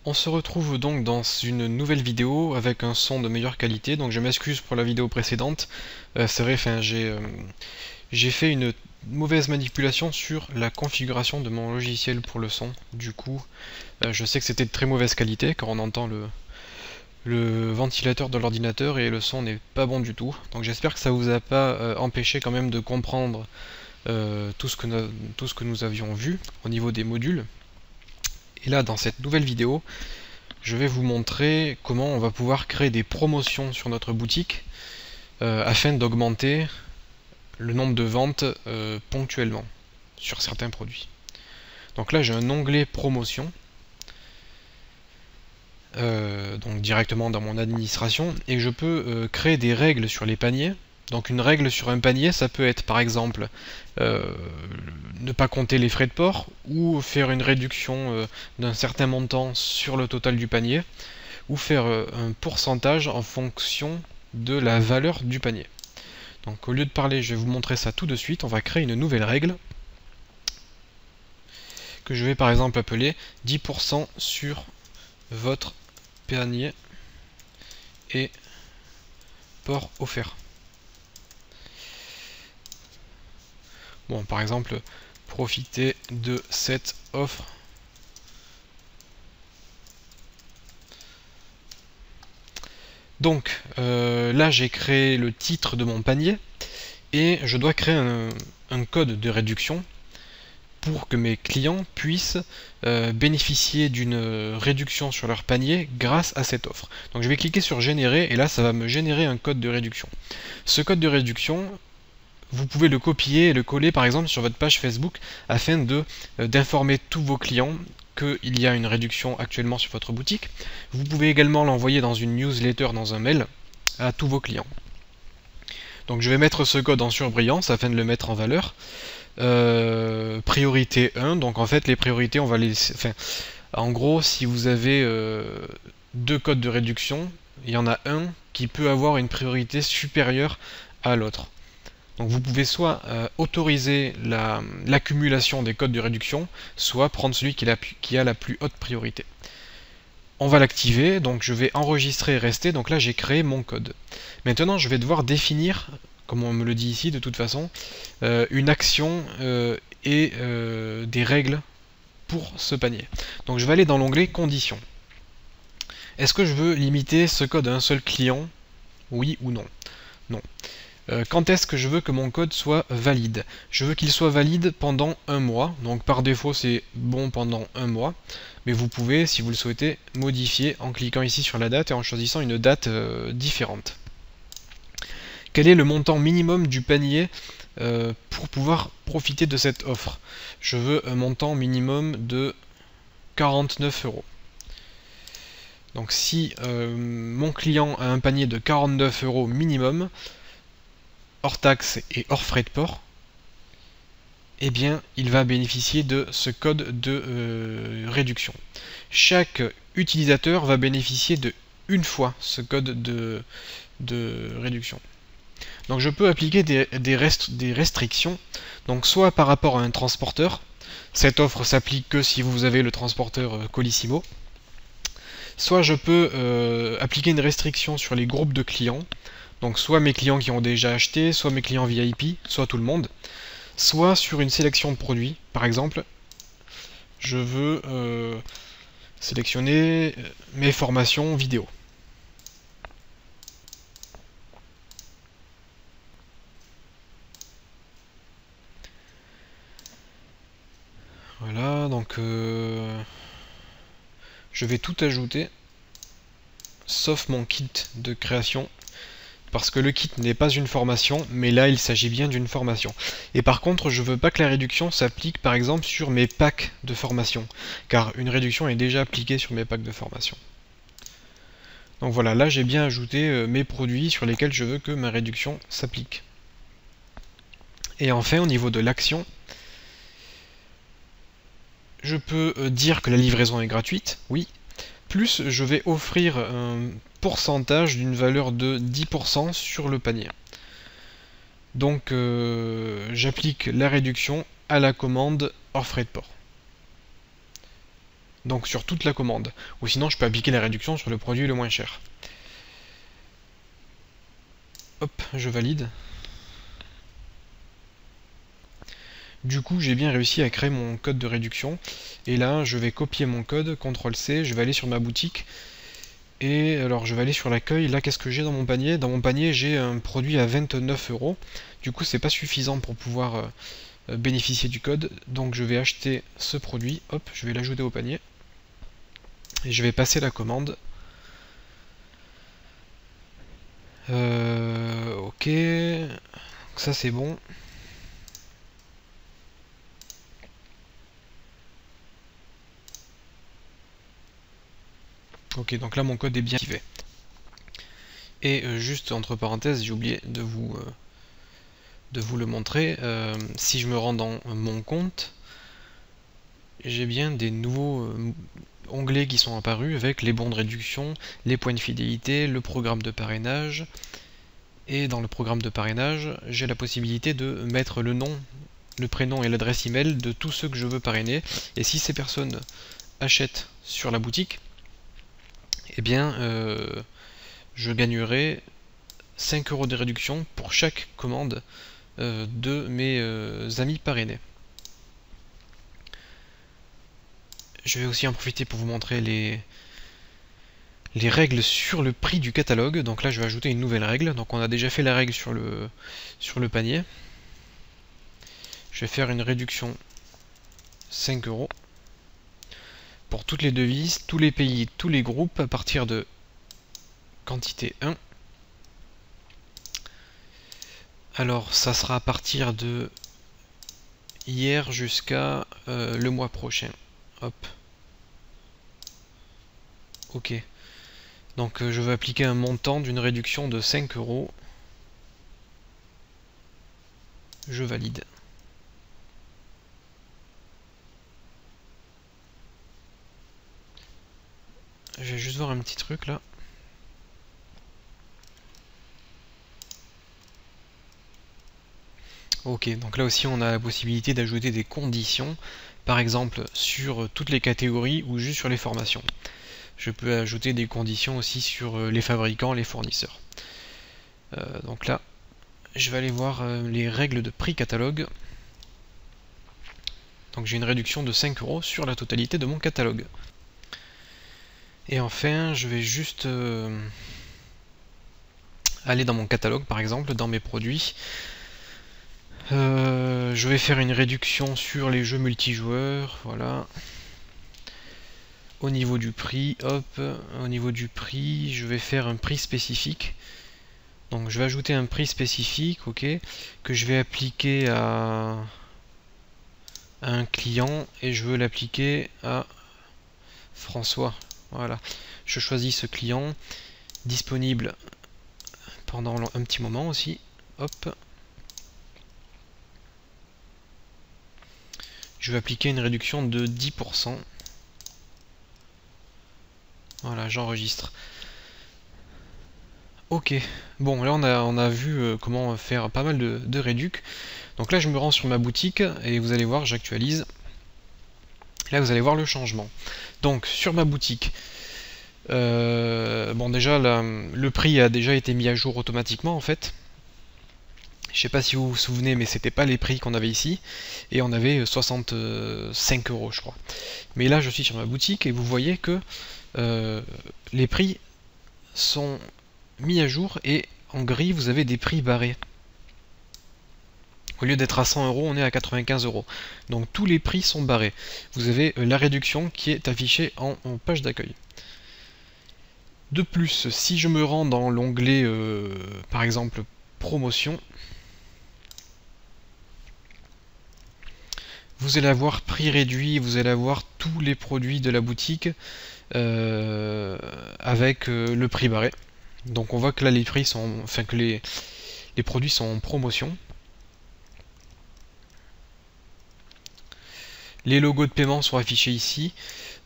On se retrouve donc dans une nouvelle vidéo avec un son de meilleure qualité, donc je m'excuse pour la vidéo précédente. C'est vrai, j'ai fait une mauvaise manipulation sur la configuration de mon logiciel pour le son. Du coup, je sais que c'était de très mauvaise qualité car on entend le ventilateur de l'ordinateur et le son n'est pas bon du tout. Donc j'espère que ça vous a pas empêché quand même de comprendre tout ce que nous avions vu au niveau des modules. Et là, dans cette nouvelle vidéo, je vais vous montrer comment on va pouvoir créer des promotions sur notre boutique afin d'augmenter le nombre de ventes ponctuellement sur certains produits. Donc là, j'ai un onglet promotion, donc directement dans mon administration, et je peux créer des règles sur les paniers. Donc une règle sur un panier, ça peut être par exemple ne pas compter les frais de port, ou faire une réduction d'un certain montant sur le total du panier, ou faire un pourcentage en fonction de la valeur du panier. Donc au lieu de parler, je vais vous montrer ça tout de suite. On va créer une nouvelle règle que je vais par exemple appeler 10% sur votre panier et port offert. Bon, par exemple, profitez de cette offre. Donc là, j'ai créé le titre de mon panier et je dois créer un code de réduction pour que mes clients puissent bénéficier d'une réduction sur leur panier grâce à cette offre. Donc je vais cliquer sur générer et là ça va me générer un code de réduction. Ce code de réduction, vous pouvez le copier et le coller par exemple sur votre page Facebook afin d'informer tous vos clients qu'il y a une réduction actuellement sur votre boutique. Vous pouvez également l'envoyer dans une newsletter, dans un mail, à tous vos clients. Donc je vais mettre ce code en surbrillance afin de le mettre en valeur. Priorité 1, donc en fait les priorités on va les... Enfin, en gros si vous avez deux codes de réduction, il y en a un qui peut avoir une priorité supérieure à l'autre. Donc vous pouvez soit autoriser l'accumulation des codes de réduction, soit prendre celui qui a la plus haute priorité. On va l'activer, donc je vais enregistrer et rester, donc là j'ai créé mon code. Maintenant je vais devoir définir, comme on me le dit ici de toute façon, une action et des règles pour ce panier. Donc je vais aller dans l'onglet conditions. Est-ce que je veux limiter ce code à un seul client? Oui ou non? Non. Quand est-ce que je veux que mon code soit valide? Je veux qu'il soit valide pendant un mois, donc par défaut c'est bon pendant un mois, mais vous pouvez, si vous le souhaitez, modifier en cliquant ici sur la date et en choisissant une date différente. Quel est le montant minimum du panier pour pouvoir profiter de cette offre? Je veux un montant minimum de 49 €. Donc si mon client a un panier de 49 € minimum, hors taxes et hors frais de port, eh bien il va bénéficier de ce code de réduction. Chaque utilisateur va bénéficier de une fois ce code de réduction. Donc je peux appliquer des restrictions, donc soit par rapport à un transporteur, cette offre s'applique que si vous avez le transporteur Colissimo, soit je peux appliquer une restriction sur les groupes de clients, donc soit mes clients qui ont déjà acheté, soit mes clients VIP, soit tout le monde, soit sur une sélection de produits. Par exemple, je veux sélectionner mes formations vidéo. Voilà, donc je vais tout ajouter, sauf mon kit de création, parce que le kit n'est pas une formation, mais là il s'agit bien d'une formation. Et par contre, je veux pas que la réduction s'applique par exemple sur mes packs de formation, car une réduction est déjà appliquée sur mes packs de formation. Donc voilà, là j'ai bien ajouté mes produits sur lesquels je veux que ma réduction s'applique. Et enfin, au niveau de l'action, je peux dire que la livraison est gratuite, oui, plus je vais offrir un pourcentage d'une valeur de 10% sur le panier. Donc j'applique la réduction à la commande hors frais de port. donc sur toute la commande. Ou sinon je peux appliquer la réduction sur le produit le moins cher. Hop, je valide. Du coup, j'ai bien réussi à créer mon code de réduction. Et là, je vais copier mon code, CTRL-C, je vais aller sur ma boutique. Et alors, je vais aller sur l'accueil. Là, qu'est-ce que j'ai dans mon panier? Dans mon panier, j'ai un produit à 29 €. Du coup, c'est pas suffisant pour pouvoir bénéficier du code. Donc, je vais acheter ce produit. Hop, je vais l'ajouter au panier. Et je vais passer la commande. Ok. Ça, c'est bon. Ok, donc là mon code est bien activé. Et juste entre parenthèses, j'ai oublié de vous le montrer. Si je me rends dans mon compte, j'ai bien des nouveaux onglets qui sont apparus avec les bons de réduction, les points de fidélité, le programme de parrainage. Et dans le programme de parrainage, j'ai la possibilité de mettre le nom, le prénom et l'adresse email de tous ceux que je veux parrainer. Et si ces personnes achètent sur la boutique, eh bien, je gagnerai 5 € de réduction pour chaque commande de mes amis parrainés. Je vais aussi en profiter pour vous montrer les règles sur le prix du catalogue. Donc là, je vais ajouter une nouvelle règle. Donc on a déjà fait la règle sur le panier. Je vais faire une réduction 5 € pour toutes les devises, tous les pays, tous les groupes à partir de quantité 1. Alors ça sera à partir de hier jusqu'à le mois prochain. Hop. Ok. Donc je vais appliquer un montant d'une réduction de 5 €. Je valide. Je vais juste voir un petit truc là. Ok, donc là aussi on a la possibilité d'ajouter des conditions, par exemple sur toutes les catégories ou juste sur les formations. Je peux ajouter des conditions aussi sur les fabricants, les fournisseurs. Donc là, je vais aller voir les règles de prix catalogue. Donc j'ai une réduction de 5 € sur la totalité de mon catalogue. Et enfin, je vais juste aller dans mon catalogue, par exemple, dans mes produits. Je vais faire une réduction sur les jeux multijoueurs, voilà. Au niveau du prix, hop, au niveau du prix, je vais faire un prix spécifique. Donc je vais ajouter un prix spécifique, ok, que je vais appliquer à un client et je veux l'appliquer à François. Voilà, je choisis ce client, disponible pendant un petit moment aussi. Hop. Je vais appliquer une réduction de 10%. Voilà, j'enregistre. Ok, bon là on a vu comment faire pas mal de réduc. Donc là je me rends sur ma boutique et vous allez voir, j'actualise. Là vous allez voir le changement. Donc sur ma boutique, bon déjà le prix a déjà été mis à jour automatiquement en fait. Je sais pas si vous vous souvenez, mais c'était pas les prix qu'on avait ici, et on avait 65 € je crois. Mais là je suis sur ma boutique et vous voyez que les prix sont mis à jour et en gris vous avez des prix barrés. Au lieu d'être à 100 €, on est à 95 €. Donc tous les prix sont barrés. Vous avez la réduction qui est affichée en page d'accueil. De plus, si je me rends dans l'onglet par exemple promotion, vous allez avoir prix réduit, vous allez avoir tous les produits de la boutique avec le prix barré. Donc on voit que là les prix sont, enfin que les produits sont en promotion. Les logos de paiement sont affichés ici.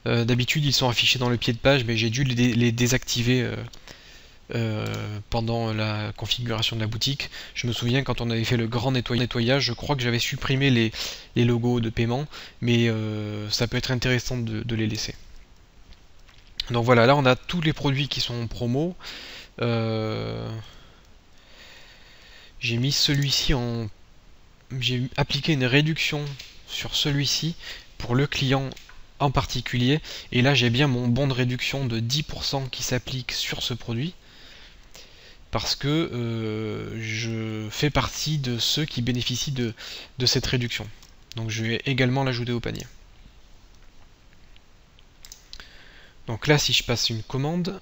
D'habitude ils sont affichés dans le pied de page, mais j'ai dû les désactiver pendant la configuration de la boutique. Je me souviens quand on avait fait le grand nettoyage, je crois que j'avais supprimé les logos de paiement, mais ça peut être intéressant de les laisser. Donc voilà, là on a tous les produits qui sont en promo. J'ai mis celui-ci en... J'ai appliqué une réduction sur celui-ci pour le client en particulier. Et là j'ai bien mon bon de réduction de 10% qui s'applique sur ce produit. Parce que je fais partie de ceux qui bénéficient de cette réduction. Donc je vais également l'ajouter au panier. Donc là, si je passe une commande,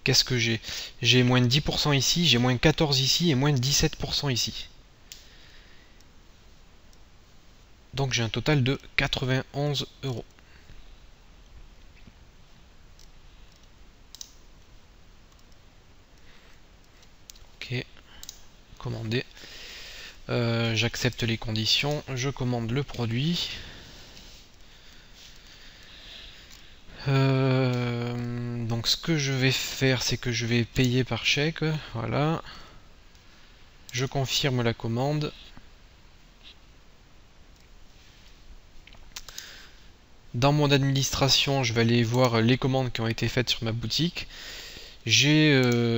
qu'est-ce que j'ai? J'ai moins de 10% ici, j'ai moins de 14 ici et moins de 17% ici. Donc j'ai un total de 91 €. Ok, commander. J'accepte les conditions, je commande le produit. Donc ce que je vais faire, c'est que je vais payer par chèque. Voilà. Je confirme la commande. Dans mon administration, je vais aller voir les commandes qui ont été faites sur ma boutique. J'ai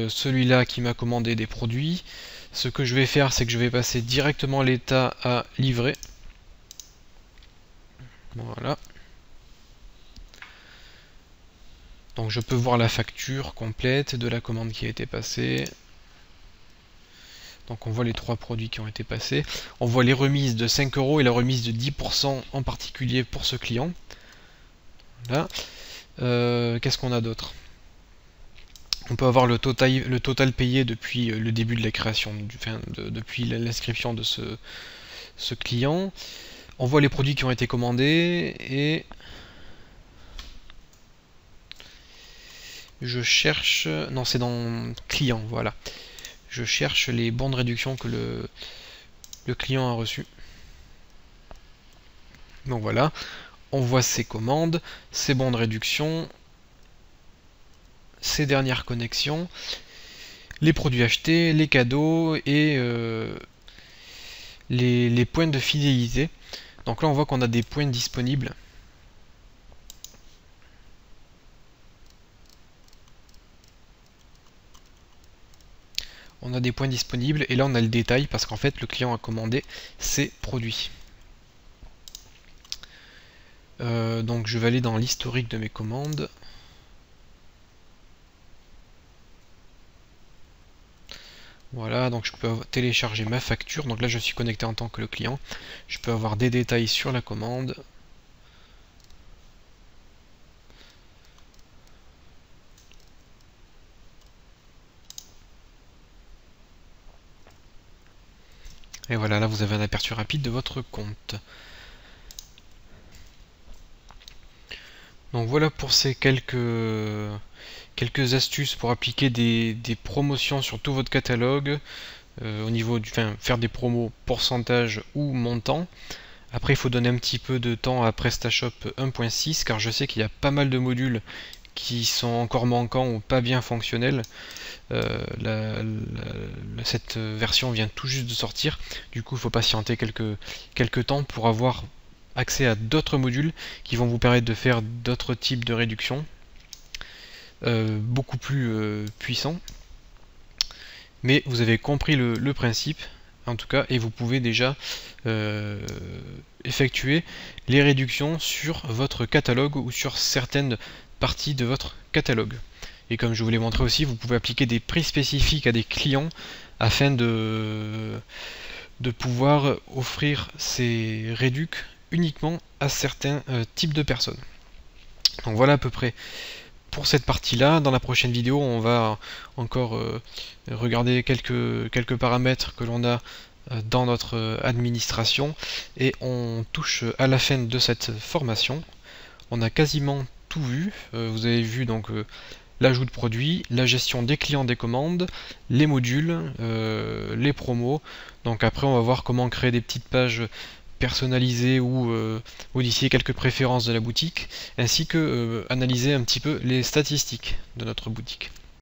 celui-là qui m'a commandé des produits. Ce que je vais faire, c'est que je vais passer directement l'état à livrer. Voilà. Donc je peux voir la facture complète de la commande qui a été passée. Donc on voit les 3 produits qui ont été passés. On voit les remises de 5 € et la remise de 10% en particulier pour ce client. Voilà. Qu'est-ce qu'on a d'autre? On peut avoir le total payé depuis le début de la création, depuis l'inscription de ce client. On voit les produits qui ont été commandés et je cherche... Non, c'est dans client, voilà. Je cherche les bons de réduction que le client a reçus. Donc voilà, on voit ses commandes, ses bons de réduction, ses dernières connexions, les produits achetés, les cadeaux et les points de fidélité. Donc là on voit qu'on a des points disponibles. On a des points disponibles et là on a le détail parce qu'en fait le client a commandé ses produits. Donc je vais aller dans l'historique de mes commandes. Voilà, donc je peux télécharger ma facture. Donc là je suis connecté en tant que le client. Je peux avoir des détails sur la commande. Et voilà, là vous avez un aperçu rapide de votre compte. Donc voilà pour ces quelques astuces pour appliquer des promotions sur tout votre catalogue. Au niveau du, faire des promos pourcentage ou montant. Après il faut donner un petit peu de temps à PrestaShop 1.6 car je sais qu'il y a pas mal de modules qui sont encore manquants ou pas bien fonctionnels. Cette version vient tout juste de sortir, du coup il faut patienter quelques temps pour avoir accès à d'autres modules qui vont vous permettre de faire d'autres types de réductions beaucoup plus puissants. Mais vous avez compris le principe en tout cas, et vous pouvez déjà effectuer les réductions sur votre catalogue ou sur certaines parties de votre catalogue. Et comme je vous l'ai montré aussi, vous pouvez appliquer des prix spécifiques à des clients afin de pouvoir offrir ces réducs uniquement à certains types de personnes. Donc voilà à peu près pour cette partie-là. Dans la prochaine vidéo, on va encore regarder quelques paramètres que l'on a dans notre administration et on touche à la fin de cette formation. On a quasiment tout vu. Vous avez vu donc l'ajout de produits, la gestion des clients des commandes, les modules, les promos. Donc après on va voir comment créer des petites pages personnalisées ou modifier quelques préférences de la boutique, ainsi que analyser un petit peu les statistiques de notre boutique.